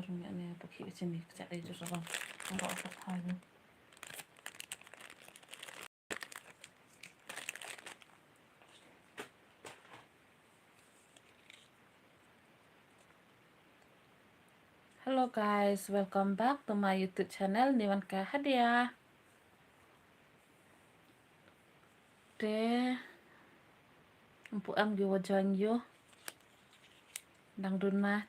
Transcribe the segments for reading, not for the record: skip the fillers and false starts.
turun ini pakai sini cari itu soal orang apa. Hello guys, welcome back to my YouTube channel niwankahadia. Today, empu am yo join yo. Đang đun ma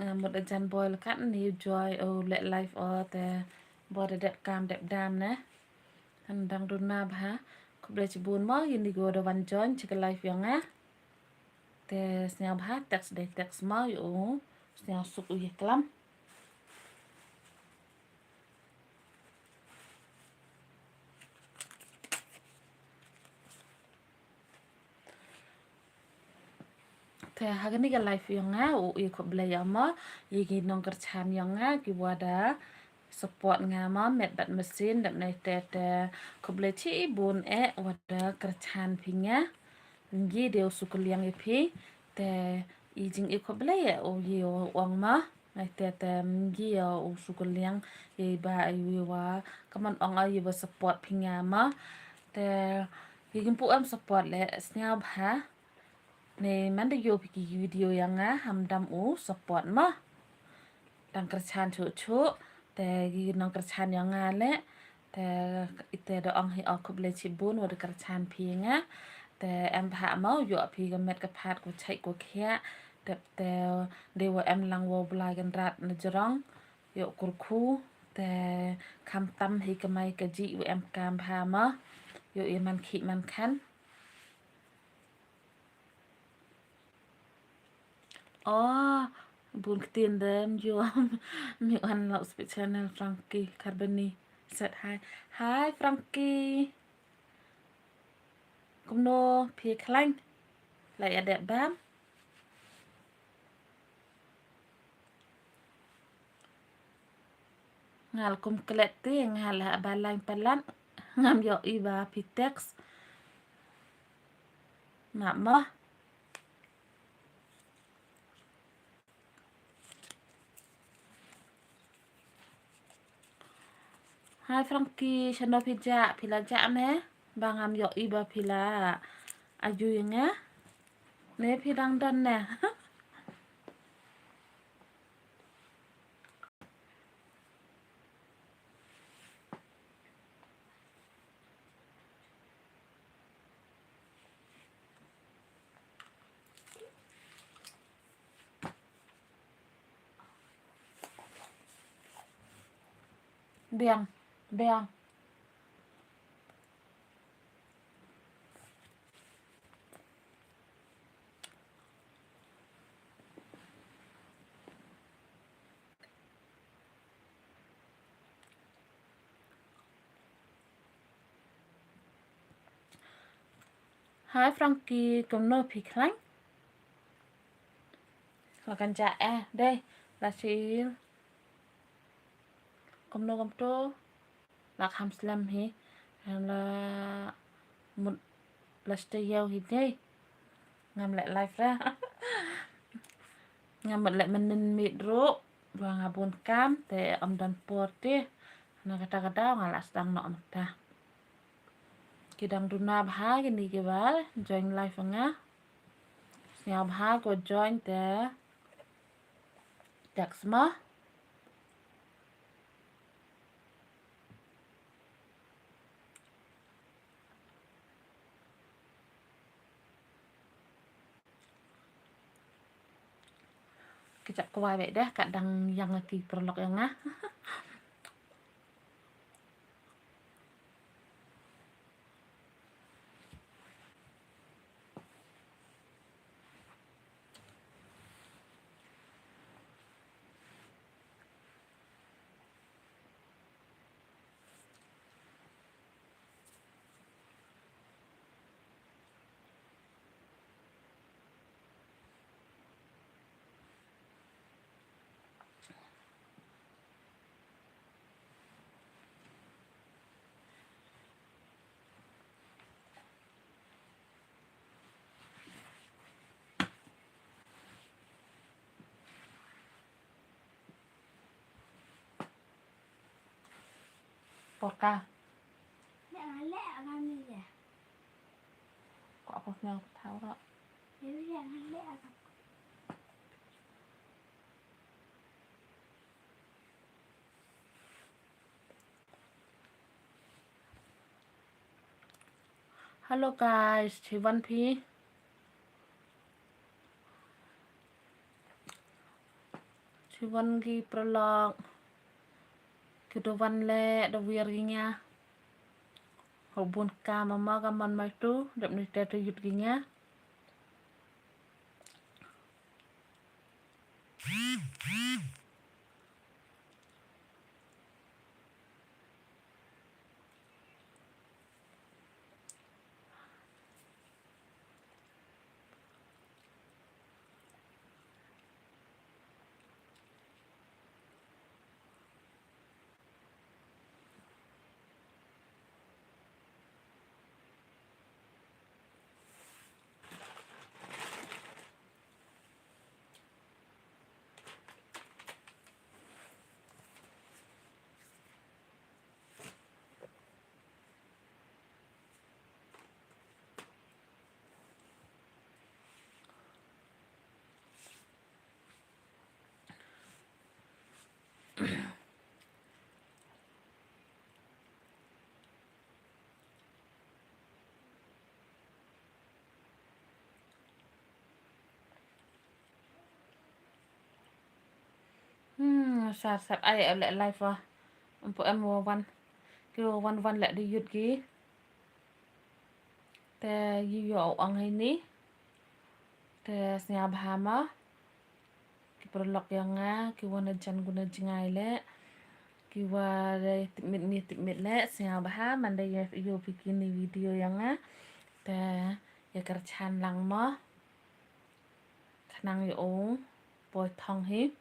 một ajan boil cắt nhiều joy let life te body đẹp cam đẹp đam nè. Anh đang đun ma ba. Cũng để chỉ buồn mó ini go do van join chỉ cái life yang á. Te snya ba text day text ma yo. Snya suk uye kelam. Te hagani cái life yang á uye ko blaya ma yigi nong kerchan yang á ki wada support ngama met bat mesin dap nai te ko ble chi bun wada kerchan pinya ngi deu sukuliang ipi te ijing iko blaya o yi wang ma nai te ngi o sukuliang ye ba ayu wa kaman ong ayu wa support pinya ma te yigin pu am support le snya ba ne manda yo piki video yang hamdam u support ma tang kerchan chu te gi nong kerchan yang le te ite do ong hi ok ble chi bun wa kerchan pi nga te em ha mau yo pi ga met ka phat ko chai ko khia te de wa em lang wo blai gan rat na jrong yo kur khu te kham tam hi ka mai ka ji wa em kam pha ma yo e man khi man khan bun tiền đến vô miệng ăn lẩu speed channel Frankie Carboni said hi Frankie cũng no phía khanh lại đẹp bám ngal kum klet ti ngal ba lain palan ngam yo iba pitex mama Hai Frankie, chano pila ja me, bangam yo iba pila aju nga, ne pilang dan nè. Biang, biang. Hai Frankie, cùng nô phi khánh. Makan ja đây là chị cùng nô cầm tô lạc ham slam hi là một là stay hi đây ngam lại live ra ngam lại mình mịt ro và ngabun cam te om dan porte na kata-kata ngalas dang no ta kidang duna bha gini ke bal join live nga sia bha ko join te text ma kejap kuai baik dah kadang yang lagi perlok yang Poka. Jangan lek kami ya. Kok apa yang tahu tak? Jadi jangan lek aku. Halo guys, Ciwan Pi. Ciwan ki prolog. Kedovan le do wirginya. Hubun ka mama kaman mai tu, dap ni tete yutginya. Sat ai em lek live wah. Untuk em wan. Kêu wan lek đi yut gi. Te yu yo ang ini. Te snya bahama. Ki prolog yang nga. Ki wana jan guna jingai lek. Ki wada timit lek. Snya bahama. Manda yo bikin video yang nga. Te ya kerchan lang mo. Kanang yo ong. Boy thong hi.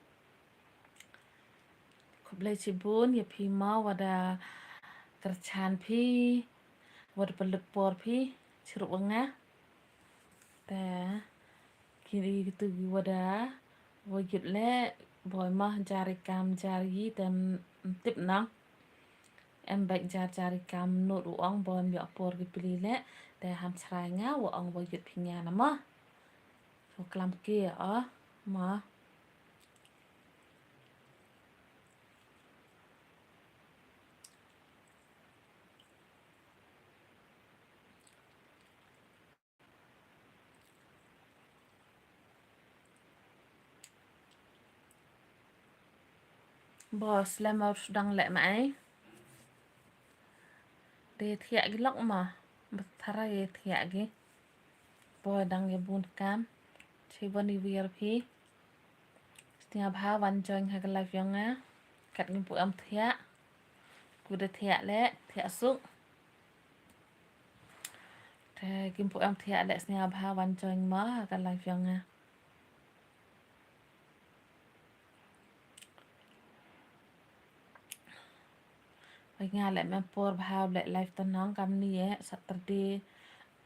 Kublai cibun ya pi ma wada kerchan pi. Wada pelipor pi. Ciruk nga. Te kiri gitu wada. Wajud le. Boy mah jari kam jari. Dan tip nang. Em baik jari kam nut uang. Boy mi apor gipili le. Te ham cerai nga. Uang wajud pinya nama. So kelam kia ma. Bos le mau sedang lek mai. Dia thiak gilok ma. Betara ya thiak gi. Boy dang ya bun kam. Ciban di VRP. Setiap ha wan join ha live yang nga. Kat ngimpu am thiak. Kuda thiak lek. Thiak suk. Te ngimpu am thiak lek setiap ha wan join ma ha live yang nga. Nga lek mempur bahau lek live tenang kam ni Saturday.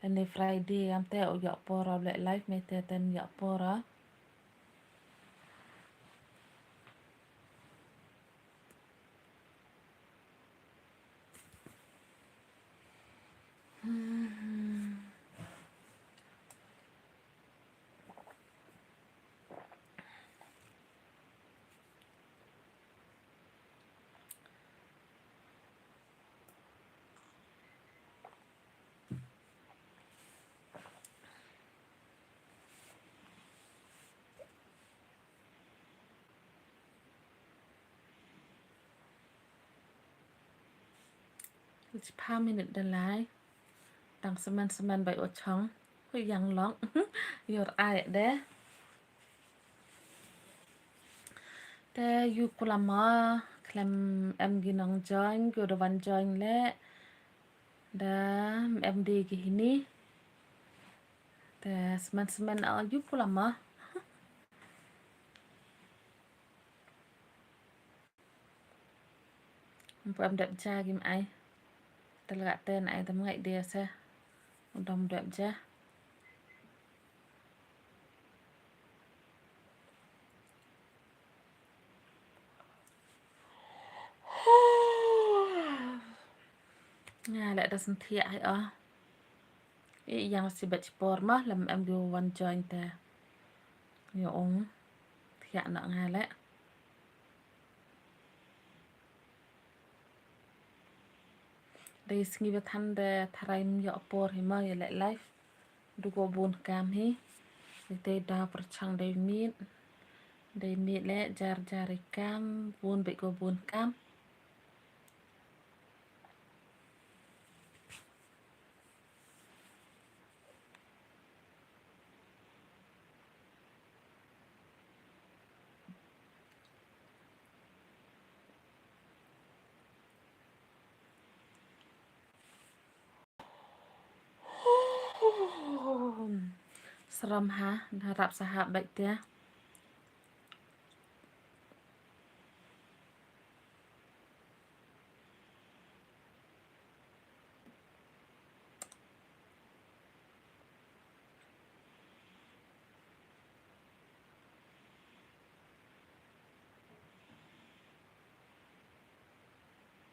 Ini Friday am te o yak por lek live me te ten yak por15 minit dah lai. Tang semen bai o chong. Hui yang long. Yor ai de. Te yu kulama. Klem em ginong join. Kuda wan join le. Da em di gini. Te semen yu kulama. Empu em dap ja gim ai. Telak ten ai tam ngai dia se. Undam dap ja. lại đó sân thiện hay ý yang si bạch bor mà làm em go one join ta nhiều ông thiện nặng ngay lẽ đây sinh vật thân de thay nhiều bor hi mà lại life du go bun cam hi đây đa perchang đây meet lẽ jar jar cam bun bị go bun cam seram ha harap sahabat ya hmm.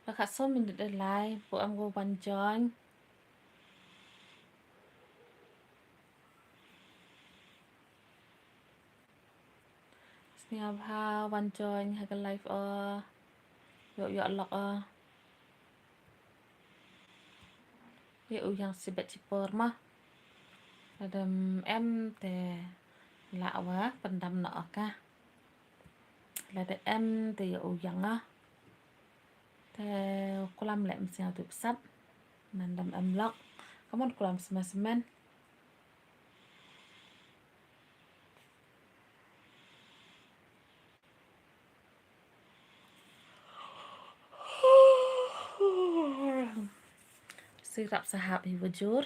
แล้วค่ะส้มมันได้ไลฟ์พวกอัมโกวันจอยสเนียพาวันจอยให้กันไลฟ์ยอหลอกyang si bet cipor mah adam em te lạ quá pendam nọ ka là để em te yang te kolam lem sia tu sap mandam em lok kamu kolam semen sirap sahab hi wajur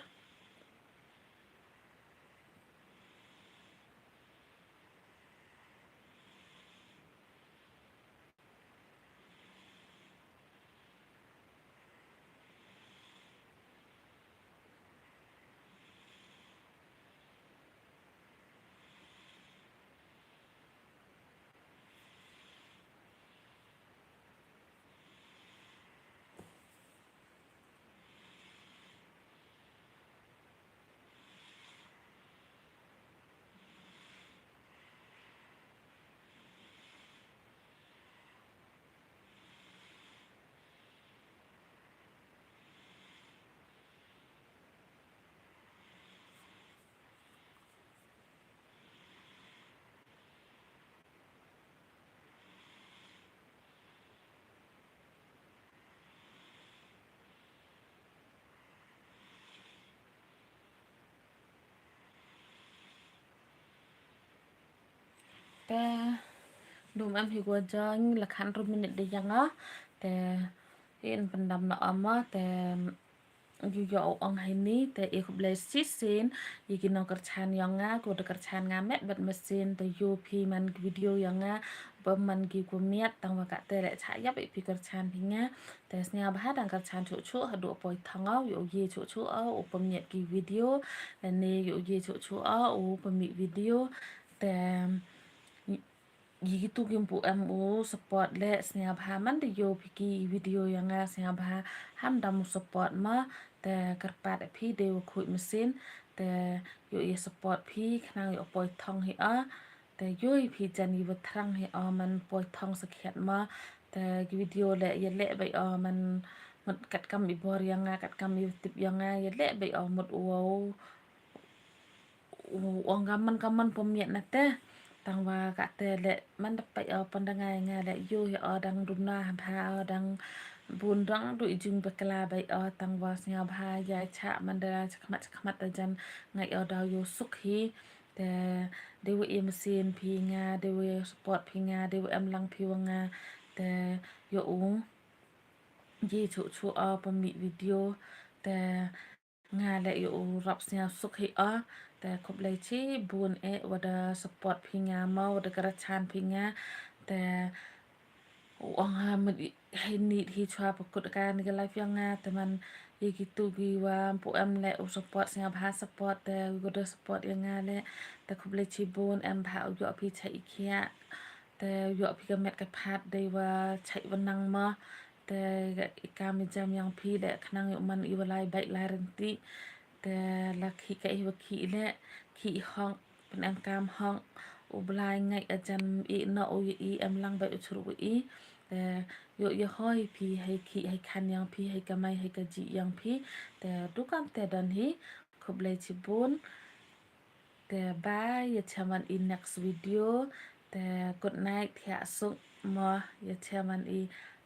te dum am hi gua jang la khan ru minute de yang á te in pendam na ama te you yo ong hai ni te e khub le sisin yi ki no kerchan yang nga ko de kerchan nga met bet mesin te yo pi man video yang nga ba man ki ko miat tang wa ka te le cha yap pi kerchan pi nga te snya ba dang kerchan chu chu ha do poi thang au yo ye chu chu au o pom miat ki video le ne yo ye chu chu au o pom mi video te gitu gimpu MU support le snya bha man de yo piki video yang nga snya bha ham dam support ma te karpat phi de khu mesin te yo ye support phi khang yo poi thong hi a te yo phi jan yi wat thrang hi a man poi thong sakhet ma te video le ye le bai a man một cắt cam bị bor yang nga cắt cam bị tip yang nga ye le bai a một wow uang gaman pemiat na te tang wa ka te le man dapat pandangai nga le yo ya dang dumna ha dang bun dang du ijung bekala bai tang wa snya bha ya cha man da chakmat da jan ngai da yo sukhi te dewe mesin pi nga dewe support pi nga dewe lang pi wa nga te yo ye chu chu pemi video te nga le yo rap snya sukhi te khop le chi bun wada support phi nga ma wada karachan phi nga te uang ha mit hai ni hi chwa pakut ka ni life yang nga te man ye gitu gi wa pu am le support snya bha support te wada support yang nga le te khop le chi bun am bha yo phi chai khia te yo phi ka met ka phat de wa chai wanang ma te ka mi jam yang phi le khnang yo man i walai bai lai renti te la khi ka i wa khi le khi hong pen am kam hong u blai ngai a jan i na o i am lang bai u chru i te yo yo hoi phi hai khi hai khan yang phi hai ka mai hai ka ji yang phi te du kam te dan hi khob le chi bun te bye ya chaman in next video te good night thia suk ma ya chaman i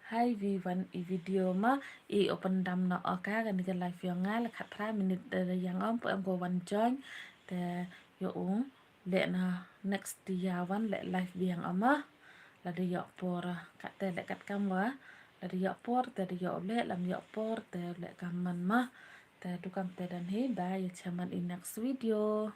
hai vi van i video ma i open dam na oka kan ni live yang nga la khatra minute de yang om em go one join te yo le na next dia wan le live biang ama la de yo por ka te le kat kam wa la de yo por te de yo le lam yo por te le kam man ma te tu kam te dan he bye ya chaman in next video